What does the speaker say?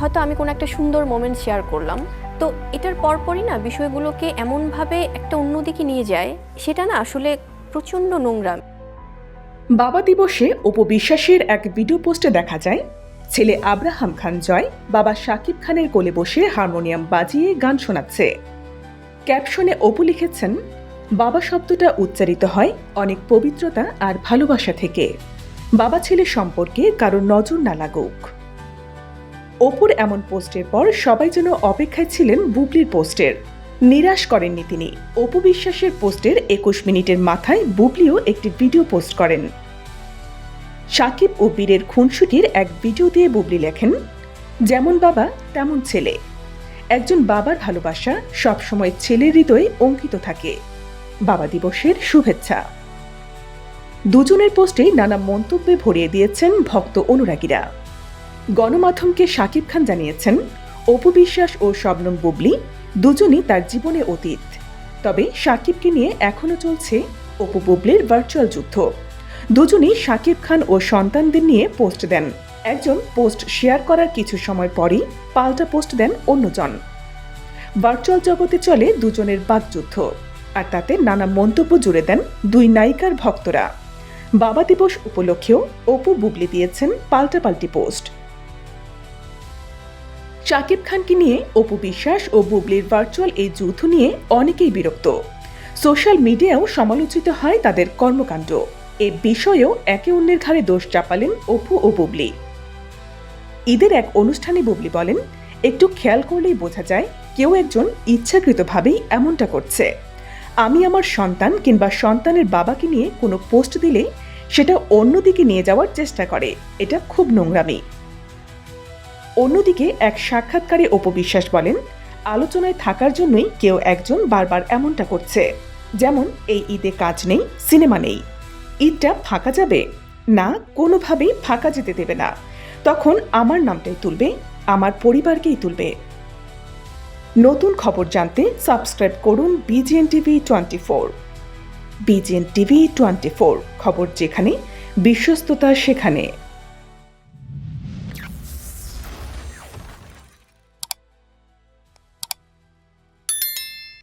হয়তো আমি কোনো একটা সুন্দর মোমেন্ট শেয়ার করলাম, তো এটার পরপরই না বিষয়গুলোকে এমনভাবে একটা অন্যদিকে নিয়ে যায়, সেটা না আসলে প্রচণ্ড নোংরা। বাবা দিবসে অপু বিশ্বাসের এক ভিডিও পোস্টে দেখা যায় ছেলে আব্রাহাম খান জয় বাবা শাকিব খানের কোলে বসে হারমোনিয়াম বাজিয়ে গান শোনাচ্ছে। ক্যাপশনে অপু লিখেছেন, বাবা শব্দটা উচ্চারিত হয় অনেক পবিত্রতা আর ভালোবাসা থেকে। বাবা ছেলে সম্পর্কে কারো নজর না লাগুক। অপুর এমন পোস্টের পর সবাই যেন অপেক্ষায় ছিলেন বুবলির পোস্টের। নিরাশ করেননি তিনি। অপু বিশ্বাসের পোস্টের ২১ মিনিটের মাথায় বুবলিও একটি ভিডিও পোস্ট করেন। শাকিব ও বীরের খুনসুটির এক ভিডিও দিয়ে বুবলি লেখেন, যেমন বাবা তেমন ছেলে। একজন বাবার ভালোবাসা সবসময় ছেলের হৃদয়ে অঙ্কিত থাকে। বাবা দিবসের শুভেচ্ছা। দুজনের পোস্টেই নানা মন্তব্যে ভরিয়ে দিয়েছেন ভক্ত অনুরাগীরা। গণমাধ্যমকে শাকিব খান জানিয়েছেন, অপু বিশ্বাস ও শবনম বুবলি দুজনই তার জীবনে অতীত। তবে শাকিবকে নিয়ে এখনো চলছে অপু বুবলির ভার্চুয়াল যুদ্ধ। দুজনই শাকিব খান ও সন্তানদের নিয়ে পোস্ট দেন। একজন পোস্ট শেয়ার করার কিছু সময় পরই পাল্টা পোস্ট দেন অন্যজন। ভার্চুয়াল জগতে চলে দুজনের বাকযুদ্ধ, আর তাতে নানা মন্তব্য জুড়ে দেন দুই নায়িকার ভক্তরা। বাবা দিবস উপলক্ষেও অপু বুবলি দিয়েছেন পাল্টাপাল্টি পোস্ট। শাকিব খানকে নিয়ে অপু বিশ্বাস ও বুবলির ভার্চুয়াল এই যুদ্ধ নিয়ে অনেকেই বিরক্ত। সোশ্যাল মিডিয়াও সমালোচিত হয় তাদের কর্মকাণ্ড। এ বিষয়েও একে অন্যের ঘাড়ে দোষ চাপালেন অপু ও বুবলি। ঈদের এক অনুষ্ঠানে বুবলি বলেন, একটু খেয়াল করলেই বোঝা যায় কেউ একজন ইচ্ছাকৃতভাবেই এমনটা করছে। আমি আমার সন্তান কিংবা সন্তানের বাবাকে নিয়ে কোনো পোস্ট দিলে সেটা অন্যদিকে নিয়ে যাওয়ার চেষ্টা করে, এটা খুব নোংরামি। অন্যদিকে এক সাক্ষাৎকারে অপু বিশ্বাস বলেন, আলোচনায় থাকার জন্যই কেউ একজন বারবার এমনটা করছে। যেমন এই ঈদে কাজ নেই, সিনেমা নেই, ঈদটা ফাঁকা যাবে না, কোনোভাবেই ফাঁকা যেতে দেবে না। তখন আমার নামটাই তুলবে, আমার পরিবারকেই তুলবে। নতুন খবর জানতে সাবস্ক্রাইব করুন BGN TV 24। BGN TV 24, খবর যেখানে, বিশ্বস্ততা সেখানে।